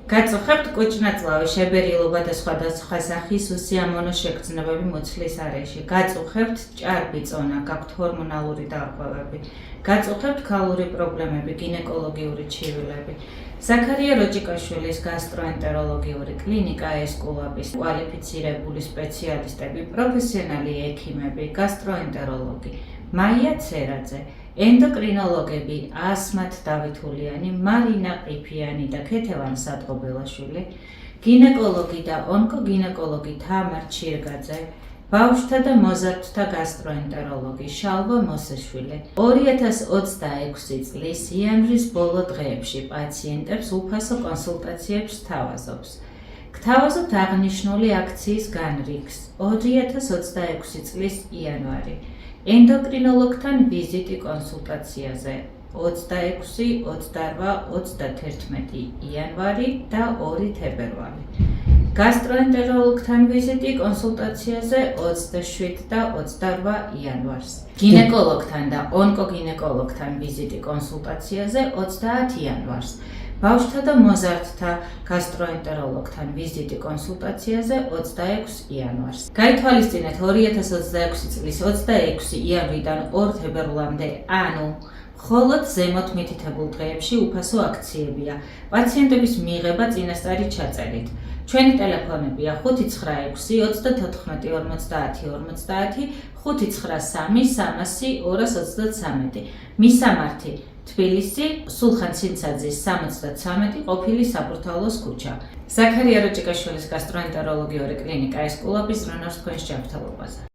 გაწუხებთ კუჭნაწლავი, შებერილობა და სხვადასხვა სახის უსიამოვნო შეგრძნებები მუცლის არეში. გაწუხებთ ჭარბი წონა, გაქვთ ჰორმონალური დარღვევები. გაწუხებთ ქალური პრობლემები, გინეკოლოგიური ჩივილები. ზაქარია როჭიკაშვილის გასტროენტეროლოგიური კლინიკა ესკულაპის კვალიფიცირებული სპეციალისტები, პროფესიონალი ექიმები, გასტროენტეროლოგი, მაია ცერაძე, ენდოკრინოლოგები ასმათ დავითულიანი, მარინა ყიფიანი და ქეთევან სატყობელაშვილი, გინეკოლოგი და ონკოგინეკოლოგი თამარ ჩირგაძე, ბავშვთა და მოზარდთა გასტროენტეროლოგი შალვა მოსეშვილი. 2026 წლის იანვრის ბოლო დღეებში პაციენტებს უფასო კონსულტაციებს სთავაზობს. გთავაზობთ აღნიშნული აქციის განრიგს 2026 წლის იანვარი. ენდოკრინოლოგთან ვიზიტი კონსულტაციაზე 26, 28, 31 იანვარი და 2 თებერვალი. გასტროენტეროლოგთან ვიზიტი კონსულტაციაზე 27 და 28 იანვარს. გინეკოლოგთან და ონკოგინეკოლოგთან ვიზიტი კონსულტაციაზე 30 იანვარს. ბავშვთა და მოზარდთა გასტროენტეროლოგთან ვიზიტი კონსულტაციაზე 26 იანვარს. გაითვალისწინეთ 2026 წლის 26 იანვრიდან 2 თებერვლამდე, ანუ მხოლოდ ზემოთ მითითებულ დღეებში უფასო აქციებია. პაციენტების მიღება წინასწარი ჩაწერით. ჩვენი ტელეფონებია 596 34 50 593 300 მისამართი თბილისი, სულხან ცინცაძის 73 ყოფილი საბურთალოს ქუჩა. ზაქარია როჭიკაშვილის გასტროენტეროლოგიური კლინიკა ესკულაპის რონორს თქვენს ჯანმრთელობაზე.